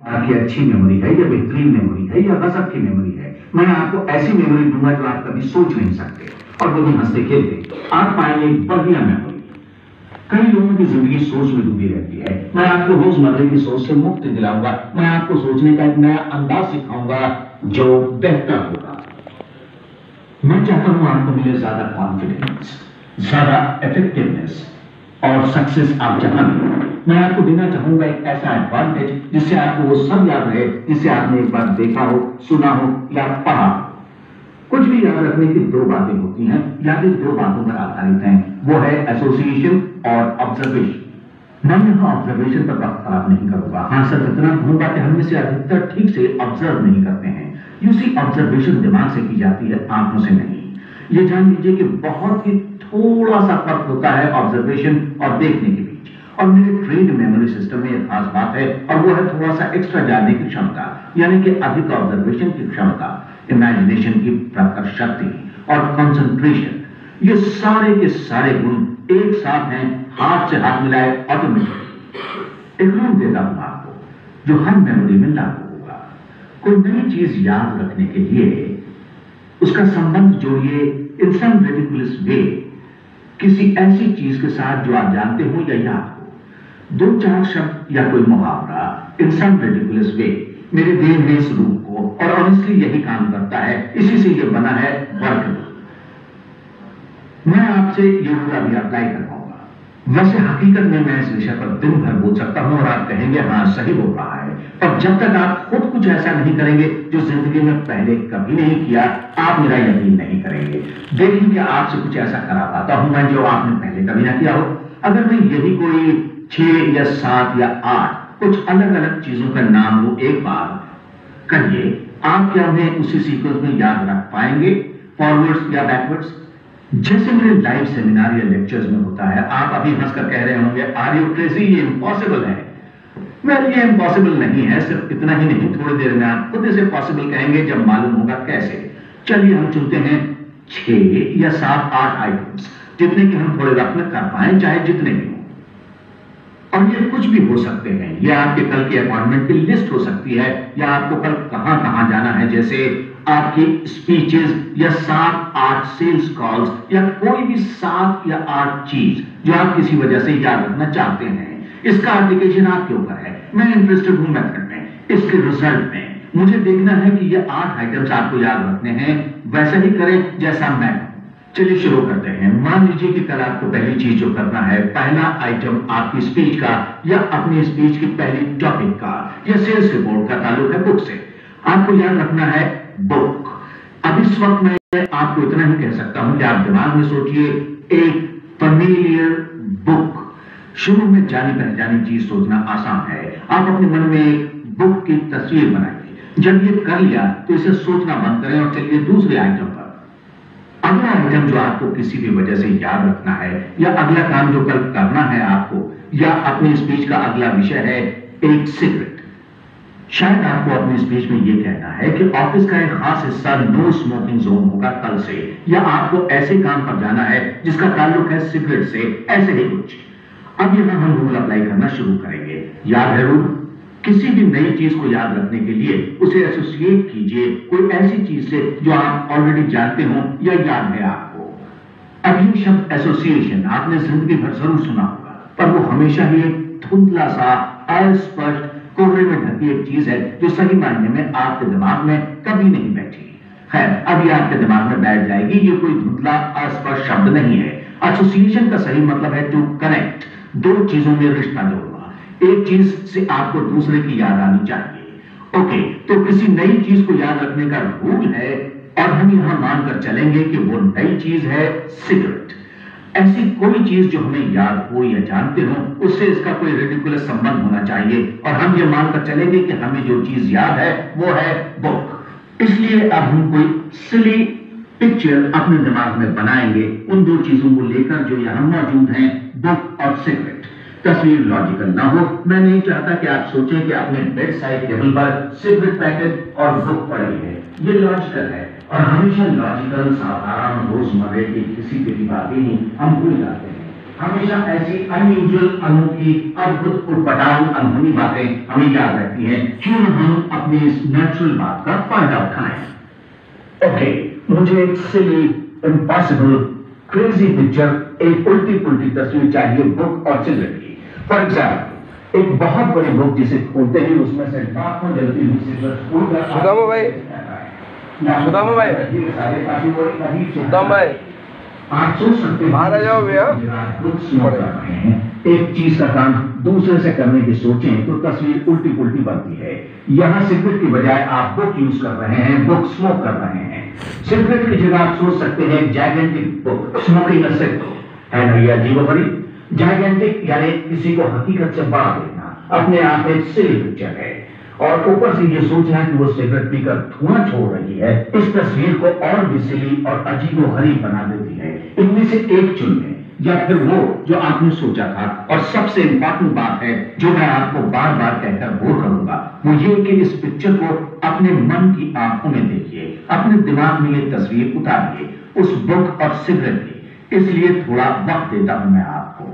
आपकी अच्छी मेमोरी है या बेहतरीन मेमोरी है या गजब की मेमोरी है, मैं आपको ऐसी मेमोरी दूंगा जो आप कभी सोच नहीं सकते, और वो भी हंसते खेलते आप पाएंगे एक बढ़िया मेमोरी। कई लोगों की जिंदगी सोच में डूबी रहती है। मैं आपको रोजमर्रा की सोच से मुक्ति दिलाऊंगा। मैं आपको सोचने का एक नया अंदाज सिखाऊंगा जो बेहतर होगा। मैं चाहता हूं आपको मिले ज्यादा कॉन्फिडेंस, ज्यादा इफेक्टिवनेस और सक्सेस आप जहां भी। मैं आपको देना चाहूंगा एक ऐसा एडवांटेज जिससे आपको वो सब याद रहे जिसे आपने एक बार देखा हो, सुना हो या पढ़ा हो। कुछ भी याद रखने की दो बातें होती हैं, यादें दो बातों पर आधारित हैं, वो है एसोसिएशन और ऑब्जर्वेशन। मैं यहां ऑब्जर्वेशन पर वक्त खराब नहीं करूंगा। हाँ, सिर्फ इतना कहूंगा कि हम में से अधिकतर ठीक से ऑब्जर्व नहीं करते हैं। यूसी ऑब्जर्वेशन दिमाग से की जाती है, आंखों से नहीं। ये जान लीजिए कि बहुत ही थोड़ा सा फर्क होता है ऑब्जर्वेशन और देखने के बीच। और मेरे ट्रेंड मेमोरी सिस्टम में एक खास बात है, और वो है थोड़ा सा एक्स्ट्रा जानने की क्षमता, यानी कि अधिक ऑब्जर्वेशन की क्षमता, इमेजिनेशन की प्रखर शक्ति और कंसंट्रेशन। ये सारे के सारे गुण एक साथ हैं, हाथ से हाथ मिलाए ऑटोमेटिकली। एक रूल देता हूं आपको जो हर मेमोरी में लागू होगा। कोई नई चीज याद रखने के लिए उसका संबंध जोड़िए इन सम रिडिकुलस वे किसी ऐसी चीज के साथ जो आप जानते हो या याद हो। दो चार शब्द या कोई मुहावरा इन सम रिडिकुलस वे मेरे देन है इस रूप को, और ऑनेस्टली यही काम करता है। इसी से ये बना है वर्कबुक। मैं आपसे ये रूल अभी अप्लाई करवाऊंगा। वैसे हकीकत में मैं इस विषय पर दिन भर बोल सकता हूं और आप कहेंगे हाँ सही बोल रहा है, और जब तक आप खुद कुछ ऐसा नहीं करेंगे जो जिंदगी में पहले कभी नहीं किया, आप मेरा यकीन नहीं करेंगे। देखिए कि आपसे कुछ ऐसा करा पाता हूं मैं जो आपने पहले कभी ना किया हो। अगर मैं यही कोई 6 या 7 या 8 कुछ अलग अलग चीजों का नाम लूं एक बार, कहिए आप क्या उन्हें उसी सीक्वेंस में याद रख पाएंगे, फॉरवर्ड्स या बैकवर्ड्स? जैसे मेरे लाइव सेमिनार या लेक्चर्स में होता है, आप अभी हंसकर कह रहे होंगे आर यू क्रेजी, ये इम्पॉसिबल है। वेल, ये इम्पॉसिबल नहीं है। सिर्फ इतना ही नहीं, थोड़ी देर में आप खुद इसे पॉसिबल कहेंगे जब मालूम होगा कैसे। चलिए हम चुनते हैं 6 या 7 8 आइटम्स, जितने कि हम थोड़े वक्त में कर पाए, चाहे जितने भी हो। और ये कुछ भी हो सकते हैं। ये आपके कल की अपॉइंटमेंट की लिस्ट हो सकती है, या आपको कल कहां कहां जाना है, जैसे आपकी स्पीचेस या 7 8 सेल्स कॉल्स, या कोई भी 7 या 8 चीज जो आप किसी वजह से याद रखना चाहते हैं। इसका एप्लीकेशन आपके ऊपर है। मैं इंटरेस्टेड हूं मेथड में, इसके रिजल्ट में। मुझे देखना है कि ये 8 आइटम्स आपको याद रखने हैं, वैसा ही करें जैसा मैं। चलिए शुरू करते हैं। मान लीजिए कि कल आपको पहली चीज जो करना है, पहला आइटम आपकी स्पीच का या अपनी स्पीच की पहली टॉपिक का या सेल्स रिपोर्ट का ताल्लुक है बुक से। आपको याद रखना है बुक। अब इस वक्त मैं आपको इतना ही कह सकता हूं कि आप दिमाग में सोचिए एक फैमिलियर बुक। शुरू में जानी पहचानी चीज सोचना आसान है। आप अपने मन में एक बुक की तस्वीर बनाइए। जब ये कर लिया तो इसे सोचना बंद करें और चलिए दूसरे आइटम पर। अगला आइटम जो आपको किसी भी वजह से याद रखना है, या अगला काम जो कल करना है आपको, या अपनी स्पीच का अगला विषय है एक सीक्रेट। शायद आपको अपनी स्पीच में यह कहना है कि ऑफिस का एक खास हिस्सा नो स्मोकिंग जोन होगा कल से, या आपको ऐसे काम पर जाना है जिसका ताल्लुक है सिगरेट से, ऐसे ही कुछ। अब यहां हम रूल अप्लाई करना शुरू करेंगे। याद है रूल? किसी भी नई चीज को याद रखने के लिए उसे एसोसिएट कीजिए कोई ऐसी चीज से जो आप ऑलरेडी जानते हो या याद है आपको। अब ये शब्द एसोसिएशन आपने जिंदगी भर जरूर सुना होगा, पर वो हमेशा ही एक धुंधला सा, अस्पष्ट, कोहरे में ढकी एक चीज है जो सही मायने में आपके दिमाग में कभी नहीं बैठी। खैर, अब ये आपके दिमाग में बैठ जाएगी। ये कोई धुंधला अस्पष्ट शब्द नहीं है। एसोसिएशन का सही मतलब है टू कनेक्ट, दो चीजों में रिश्ता जोड़ना। एक चीज से आपको दूसरे की याद आनी चाहिए। ओके, तो किसी नई चीज को याद रखने का रूल है, और हम यहां मानकर चलेंगे कि वो नई चीज है सिगरेट। ऐसी कोई चीज जो हमें याद हो या जानते हो, उससे इसका कोई रिडिकुलस संबंध होना चाहिए, और हम ये मानकर चलेंगे कि हमें जो चीज याद है वो है बुक। इसलिए अब हम कोई सिली पिक्चर अपने दिमाग में बनाएंगे उन दो चीजों को लेकर जो यहां मौजूद हैं, बुक और सिगरेट। तस्वीर लॉजिकल ना हो। मैं नहीं चाहता कि आप सोचें कि अपने बेड साइड टेबल पर सिगरेट पैकेट और बुक पड़ी है। ये लॉजिकल है, और हमेशा लॉजिकल, साधारण, रोजमर्रे की किसी की बातें ही हम भूल जाते हैं। हमेशा ऐसी अनयूजुअल, अनोखी, अद्भुत, उटपटांग, अनहोनी बातें हमें याद रहती हैं। क्यों न हम अपनी इस नेचुरल बात का फायदा उठाएं। ओके, मुझे एक सिली, इम्पॉसिबल, क्रेजी पिक्चर, एक उल्टी पुल्टी तस्वीर चाहिए बुक और सिगरेट की। फॉर एग्जाम्पल, एक बहुत बड़ी बुक जिसे खोलते ही उसमें से लाखों जलती हुई सिगरेट सुदामा भाई, सुदामा भाई, सुदामा भाई, आप सोच सकते हैं बाहर आ जाओ भैया। एक चीज का काम दूसरे से करने की सोचें तो तस्वीर उल्टी पुल्टी बनती है। यहाँ सिगरेट की बजाय आप बुक यूज कर रहे हैं, बुक स्मोक कर रहे हैं। सिगरेट की जगह आप सोच सकते हैं gigantic book, smoking a cigarette. है ना यह अजीब बड़ी? जैगेंटिक यानी किसी को हकीकत से बड़ा देखना, अपने आप में सिली पिक्चर है। और ऊपर से ये सोचना कि वो सिगरेट पीकर धुआं छोड़ रही है, इस तस्वीर को और भी सिली और अजीबोगरीब बना देती है। इनमें से एक चुन लें, या फिर वो जो आपने सोचा था। और सबसे इंपॉर्टेंट बात है जो मैं आपको बार बार कहकर बोर करूंगा, वो ये कि इस पिक्चर को अपने मन की आंखों में देखिए, अपने दिमाग में ये तस्वीर उतारिए उस बुक और सिगरेट की। इसलिए थोड़ा वक्त देता हूं मैं आपको।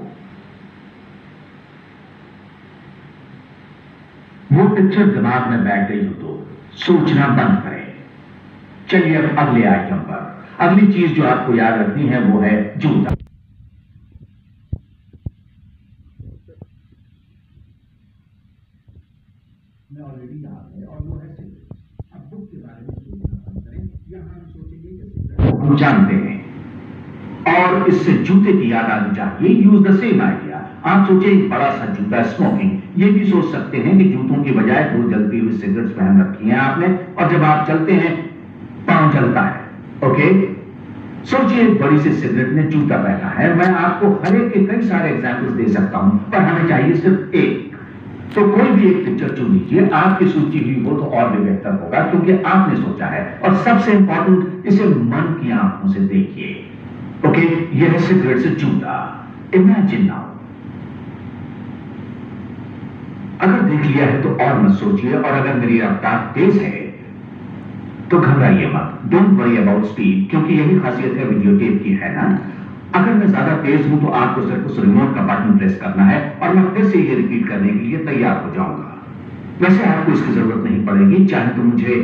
वो पिक्चर दिमाग में बैठ गई हो तो सोचना बंद करें। चलिए अब अगले आइटम पर। अगली चीज जो आपको याद रखनी है वो है जूता। ऑलरेडी याद है और वो है सिगरेट। अब बुक के बारे में सोचना बंद करें। यहां हम सोचेंगे कि सिगरेट हम जानते हैं और इससे जूते की याद आनी चाहिए। Use the same idea. आप सोचे एक बड़ा सा जूता, स्मोकिंग। ये भी सोच सकते हैं कि जूतों की बजाय दो जलती हुई सिगरेट्स पहन रखी हैं आपने, और जब आप चलते हैं पांव जलता है। ओके, सोचिए एक बड़ी सी सिगरेट ने जूता पहना है। मैं आपको हर एक के कई सारे एग्जाम्पल्स दे सकता हूं, पर हमें चाहिए सिर्फ एक। तो कोई भी एक पिक्चर चुन लीजिए। आपकी सूची हुई हो तो और भी बेहतर होगा, क्योंकि आपने सोचा है। और सबसे इंपॉर्टेंट, इसे मन की आंखों से देखिए। ओके, यह है सिगरेट से जूता। Imagine now. अगर देख लिया है तो और मत सोचिए, और अगर मेरी रफ्तार तेज है तो घबराइए मत। डोंट वरी अबाउट स्पीड, क्योंकि यही खासियत है वीडियो टेप की, है ना। अगर मैं ज्यादा तेज हूं तो आपको सिर्फ उस रिमोट का बटन प्रेस करना है और मैं फिर से ये रिपीट करने के लिए तैयार हो जाऊंगा। वैसे आपको इसकी जरूरत नहीं पड़ेगी, चाहे तो मुझे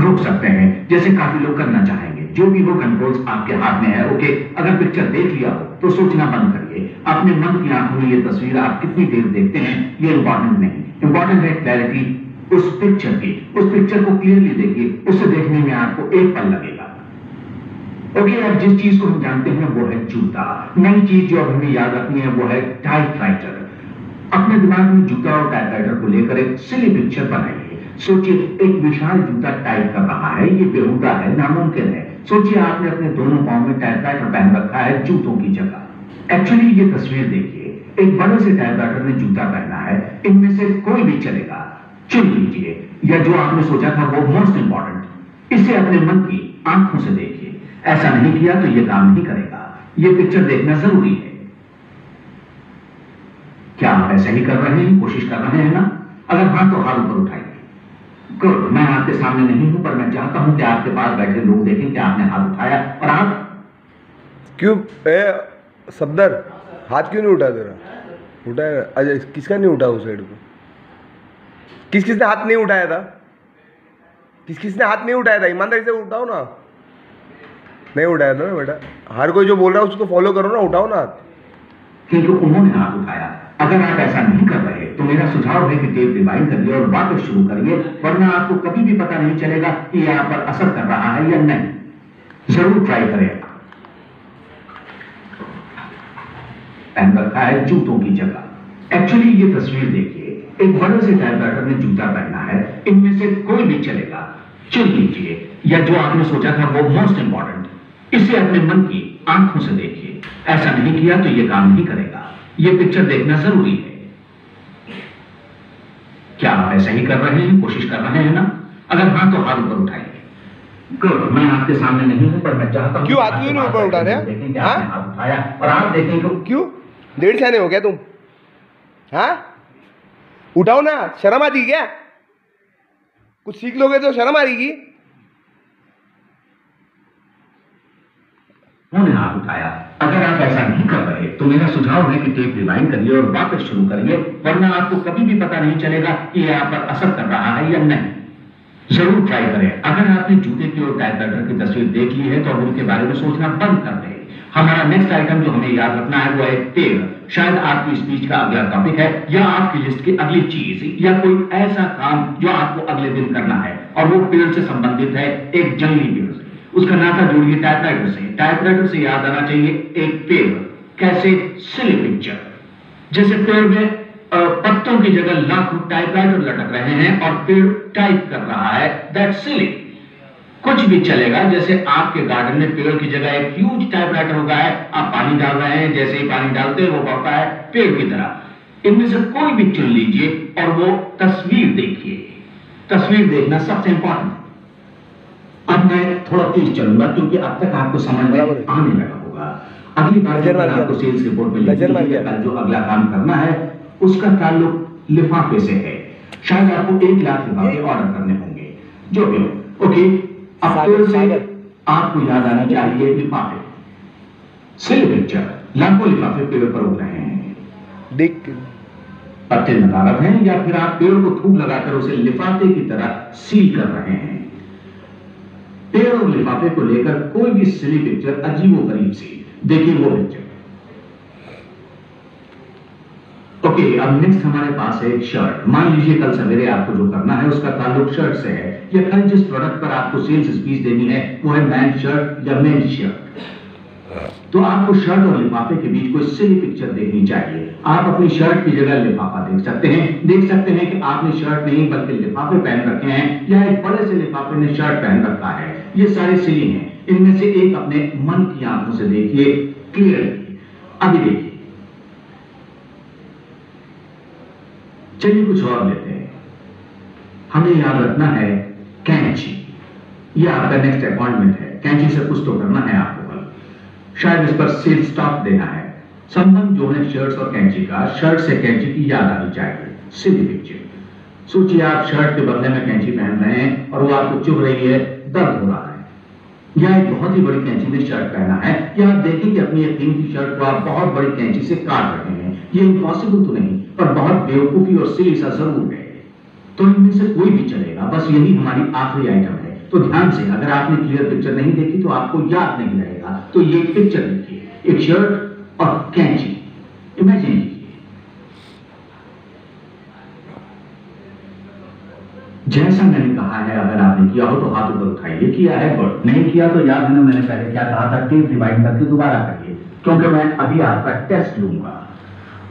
रोक सकते हैं, जैसे काफी लोग करना चाहेंगे। जो भी वो कंट्रोल्स आपके हाथ में है। ओके, अगर पिक्चर देख लिया हो तो सोचना बंद करिए। अपने मन की आंखों में ये तस्वीर आप कितनी देर देखते हैं ये इंपॉर्टेंट नहीं, इंपॉर्टेंट है क्लैरिटी उस पिक्चर की। उस पिक्चर को क्लियरली देखिए, उसे देखने में आपको एक पल लगेगा। ओके, अब जिस चीज को हम जानते हैं वो है जूता। नई चीज जो अब हमें याद रखनी है वो है टाइपराइटर। अपने दिमाग में जूता और टाइपराइटर को लेकर एक सिली पिक्चर बनाइए। सोचिए एक विशाल जूता टाइप कर रहा है, ये बेहुदा है, नामुमकिन है। सोचिए आपने अपने दोनों पांव में टाइपराइटर पहन रखा है जूतों की जगह। एक्चुअली ये तस्वीर देखिए, एक बड़े से टाइपराइटर ने जूता पहना है। इनमें से कोई भी चलेगा, चुन लीजिए। या जो आपने सोचा था वो मोस्ट इंपॉर्टेंट, इसे अपने मन की आंखों से देखिए। ऐसा नहीं किया तो ये काम नहीं करेगा। ये पिक्चर देखना जरूरी है। क्या आप ऐसा ही कर रहे हैं, कोशिश कर रहे हैं ना? अगर हाँ तो हाथ ऊपर उठाइए। गुड। मैं आपके सामने नहीं हूं, पर मैं चाहता हूं कि आपके पास बैठे लोग देखें कि आपने हाथ उठाया। और आप क्यों सफदर, हाथ क्यों नहीं उठा तेरा? उठाया? अजय किसका नहीं उठा उस साइड को? किस किसने हाथ नहीं उठाया था? किस किसने हाथ नहीं उठाया था? ईमानदारी से उठाओ ना। नहीं उठाया था ना बेटा। हर कोई जो बोल रहा है उसको फॉलो करो ना, उठाओ ना हाथ। क्योंकि उन्होंने हाथ उठाया। अगर आप ऐसा नहीं कर रहे तो मेरा सुझाव है कि टेप रिवाइंड करिए और वापस शुरू करिए, वरना आपको कभी भी पता नहीं चलेगा कि यह आप पर असर कर रहा है या नहीं। जरूर ट्राई करें। पहन रखा है जूतों की जगह। एक्चुअली ये तस्वीर देखिए, एक बड़े से टाइपराइटर ने जूता पहना है। इनमें से कोई भी चलेगा, चुन लीजिए। या जो आपने सोचा था वो मोस्ट इंपॉर्टेंट, इसे अपने मन की आंखों से देखिए। ऐसा नहीं किया तो ये काम नहीं करेगा। ये पिक्चर देखना जरूरी है। क्या आप ऐसा ही कर रहे हैं, कोशिश कर रहे हैं ना? अगर हाँ तो हाथ ऊपर उठाइए। गुड। मैं आपके सामने नहीं हूं, पर मैं चाहता हूं क्यों हाथ क्यों नहीं ऊपर उठा रहे हैं? देखें कि आपने हाथ उठाया और आप देखें कि क्यों डेढ़ छाने हो गया तुम? हाँ, उठाओ ना, शर्म आती क्या? कुछ सीख लोगे तो शर्म आ रही। उन्होंने हाथ उठाया। अगर अगर आप ऐसा नहीं कर रहे तो मेरा सुझाव है कि टेप रिवाइंड करिए और वापस शुरू करिए, वरना आपको कभी भी पता नहीं चलेगा कि यह आप पर असर कर रहा है या नहीं। जरूर ट्राई करें। अगर आपने जूते की और टाइपराइटर की तस्वीर देख ली है तो अब उनके बारे में सोचना बंद कर दें। हमारा नेक्स्ट आइटम जो हमें याद रखना है वो है पेड़। शायद आपकी स्पीच का अगला टॉपिक है या आपकी लिस्ट की अगली चीज या कोई ऐसा काम जो आपको अगले दिन करना है और वो पेड़ से संबंधित है, एक जंगली पेड़ से। उसका नाता जोड़िए टाइपराइटर से। टाइपराइटर से याद आना चाहिए एक पेड़। कैसे? सिली पिक्चर। जैसे पेड़ में पत्तों की जगह लाखों टाइपराइटर लटक रहे हैं और पेड़ टाइप कर रहा है, दैट्स सिली। कुछ भी चलेगा। जैसे आपके गार्डन में पेड़ की जगह एक ह्यूज टाइपराइटर होगा है, आप पानी डाल रहे हैं, जैसे ही पानी डालते हैं वो बढ़ता है पेड़ की तरह। इनमें से कोई भी चुन लीजिए और वो तस्वीर देखिए। तस्वीर देखना सबसे इंपॉर्टेंट। अब मैं थोड़ा तेज चलूंगा क्योंकि अब तक आपको समझ में आने लगा होगा। अगली बार जब आपको सेल्स रिपोर्ट में लिखिए जो अगला काम करना है उसका ताल्लुक लिफाफे से है। शायद आपको 1 लाख लिफाफे ऑर्डर करने होंगे, जो भी हो। ओके, अब पेड़ से आपको याद आना चाहिए लिफाफे। सिली पिक्चर। लाखों लिफाफे पेड़ पर उग रहे हैं। देख पत्ते नदारत हैं या फिर आप पेड़ को थूक लगाकर उसे लिफाफे की तरह सील कर रहे हैं। पेड़ और लिफाफे को लेकर कोई भी सिली पिक्चर अजीबोगरीब सी। देखिए वो पिक्चर। ओके, अब नेक्स्ट हमारे पास है एक शर्ट। मान लीजिए कल सवेरे आपको जो करना है उसका ताल्लुक शर्ट से है, या कल जिस प्रोडक्ट पर आपको सेल्स स्पीच देनी है वो है मैन शर्ट या मेन शर्ट। तो आपको शर्ट और लिफाफे के बीच कोई सिली पिक्चर देखनी चाहिए। आप अपनी शर्ट की जगह लिफाफा देख सकते हैं कि आपने शर्ट नहीं बल्कि लिफाफे पहन रखे हैं या एक बड़े से लिफाफे ने शर्ट पहन रखा है। ये सारे सिली हैं। इनमें से एक अपने मन की आंखों से देखिए क्लियरली। अभी देखिए। चलिए कुछ और लेते हैं। हमें याद रखना है कैंची। ये आपका नेक्स्ट अपॉइंटमेंट है। कैंची से कुछ तो करना है आपको कल। शायद इस पर सेल स्टॉक देना है। संबंध जो है शर्ट्स और कैंची का, शर्ट से कैंची की याद आनी चाहिए। सिली पिक्चर। सोचिए आप शर्ट के बदले में कैंची पहन रहे हैं और वो आपको चुभ रही है, दर्द हो रहा है। या एक बहुत ही बड़ी कैंची में शर्ट पहना है, या आप देखें कि अपनी एक कीमती शर्ट को आप बहुत बड़ी कैंची से काट रहे हैं। ये इम्पॉसिबल तो नहीं, पर बहुत बेवकूफी और सिली सा जरूर है। तो इनमें से कोई भी चलेगा, बस यही हमारी आखिरी आइटम है। तो ध्यान से, अगर आपने क्लियर पिक्चर नहीं देखी तो आपको याद नहीं रहेगा। तो ये पिक्चर देखिए, एक शर्ट और कैंची। इमेजिन कीजिए। जैसा मैंने कहा है, अगर आपने किया हो तो हाथ ऊपर उठाइए। किया है गुड, नहीं किया तो याद है ना मैंने पहले क्या कहा था, टेप रिवाइंड करके दोबारा करिए, क्योंकि मैं अभी आपका टेस्ट लूंगा।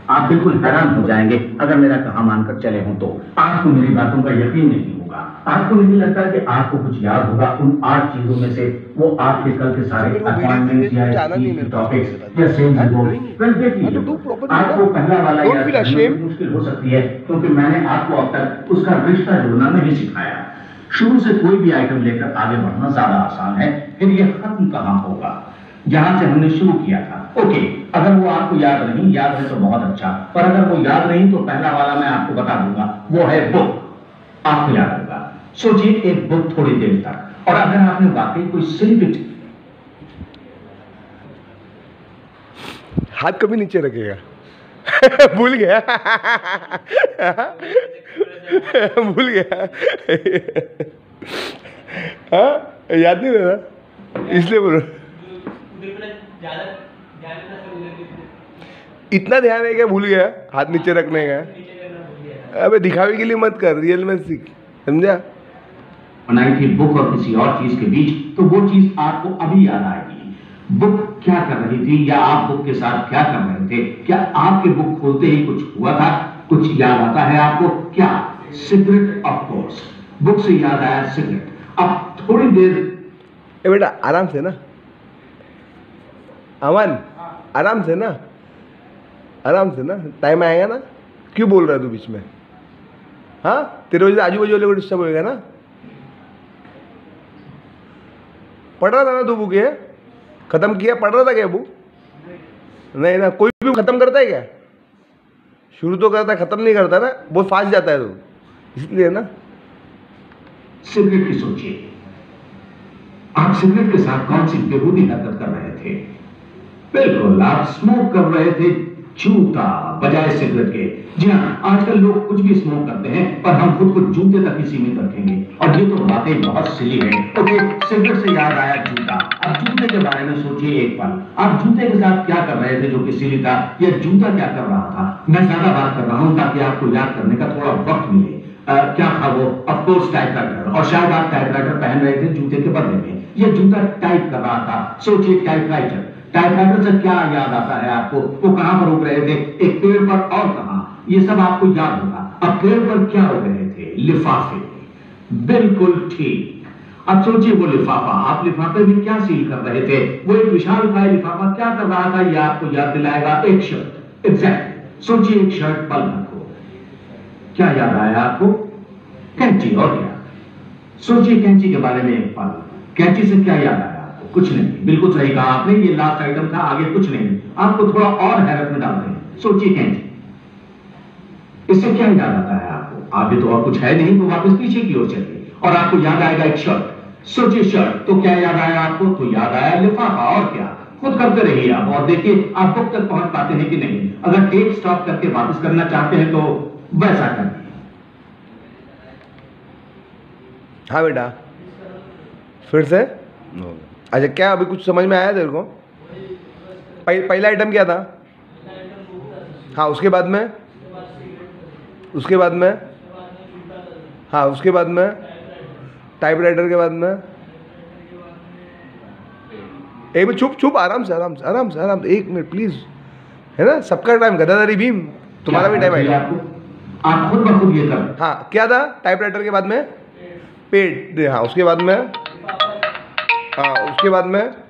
आप बिल्कुल हैरान हो जाएंगे अगर मेरा कहा मानकर चले हो तो। आपको मेरी बातों का यकीन नहीं होगा। आपको नहीं लगता कि आपको कुछ याद होगा उन 8 चीजों में से, वो आपके कल के सारे अपॉइंटमेंट्स या टॉपिक्स या सेल्स गोल्स। वेल देखिए, आपको पहला वाला याद मुश्किल हो सकती है क्योंकि मैंने आपको अब तक उसका रिश्ता जोड़ना नहीं सिखाया। शुरू से कोई भी आइटम लेकर आगे बढ़ना ज्यादा आसान है। फिर यह खत्म कहां होगा, जहां से हमने शुरू किया था। ओके, अगर वो आपको याद नहीं, याद है तो बहुत अच्छा, पर अगर वो याद नहीं तो पहला वाला मैं आपको बता दूंगा, वो है बुक। आपको याद होगा। सोचिए एक बुक थोड़ी देर तक, और अगर आपने वाकई कोई सिली पिक्चर। हाथ कभी नीचे रखेगा। भूल गया। भूल गया। हाँ, याद नहीं रहा इसलिए बोल रहा। इतना ध्यान है क्या भूल गया हाथ नीचे रखने का? अबे दिखावे के लिए मत कर, रियल में सीख, समझा? बनाई थी बुक और किसी और चीज के बीच, तो वो चीज आपको अभी याद आएगी। बुक क्या कर रही थी या आप बुक के साथ क्या कर रहे थे? क्या आपके बुक खोलते ही कुछ हुआ था? कुछ याद आता है आपको? क्या? Cigarette, of course. बुक से याद आया सिगरेट। अब थोड़ी देर बेटा आराम से ना, अमन आराम से ना, आराम से ना, टाइम आएगा ना। क्यों बोल रहा है तू बीच में? हाँ, तेरे वजह से आजू बाजू वाले को डिस्टर्ब होएगा ना। पढ़ रहा था ना तू बुक? ये खत्म किया? पढ़ रहा था क्या बुक? नहीं ना, कोई भी खत्म करता है क्या? शुरू तो करता है, खत्म नहीं करता ना, बहुत फास्ट जाता है तू, इसलिए ना। सिगरेट की सोचिए, आप सिगरेट के साथ कौन सी बेहूदी हरकत कर रहे थे? बिल्कुल, आप स्मोक कर रहे थे जूता बजाय सिगरेट के। जी हाँ, आजकल लोग कुछ भी स्मोक करते हैं, पर हम खुद को जूते तक ही सीमित रखेंगे, और ये तो वाकई बहुत सिली है। ओके, सिगरेट से याद आया जूता। अब जूते के बारे में सोचिए एक पल। आप जूते के साथ क्या कर रहे थे जो कि सिली था, या जूता क्या कर रहा था? मैं ज्यादा बात कर रहा हूं ताकि आपको याद करने का थोड़ा वक्त मिले। क्या था वो? ऑफ कोर्स टाइपराइटर, और शायद आप टाइपराइटर पहन रहे थे जूते के बदले में। ये जूता टाइप कर रहा था। सोचिए, टाइपराइटर। टाइपराइटर से क्या याद आता है आपको? वो कहां पर उग रहे थे? एक पेड़ पर, और कहां? ये सब आपको याद होगा। अब पेड़ पर क्या उग रहे थे? लिफाफे। बिल्कुल ठीक। अब सोचिए वो लिफाफा, आप लिफाफे में क्या सील कर रहे थे? वो एक विशालकाय लिफाफा क्या कर रहा था, ये आपको याद दिलाएगा एक शर्ट। एग्जैक्टली। सोचिए एक शर्ट पल भर को। क्या याद आया आपको? कैंची, और क्या? सोचिए कैंची के बारे में एक पल। कैंची से क्या याद आया आपको? कुछ नहीं। बिल्कुल सही कहा आपने, ये लास्ट आइटम था, आगे कुछ नहीं। आपको थोड़ा और हैरत में डालते हैं। सोचिए कैंची, इससे क्या याद आता है आपको? आगे तो और कुछ है नहीं, तो वापस पीछे की ओर चलिए और आपको याद आएगा एक शर्ट। सोचिए शर्ट, तो क्या याद आया आपको? तो याद आया लिफाफा, और क्या? खुद करते रहिए आप, और देखिए आप बुक तक पहुंच पाते हैं कि नहीं। अगर टेप स्टॉप करके वापस करना चाहते हैं तो वैसा करिए। हाँ बेटा, फिर से। अच्छा, क्या अभी कुछ समझ में आया तेरे को? पहला आइटम क्या था? हाँ, उसके बाद में? उसके बाद में? हाँ, उसके बाद में? टाइपराइटर के बाद में? एक मिनट, चुप चुप, आराम से आराम से आराम से आराम से, 1 मिनट प्लीज। है ना, सबका टाइम, गदाधारी भीम, तुम्हारा भी टाइम आएगा। आप खुद ब खुद ये कर। हाँ, क्या था टाइपराइटर के बाद में? पेट। हाँ, उसके बाद में? हाँ, उसके बाद में?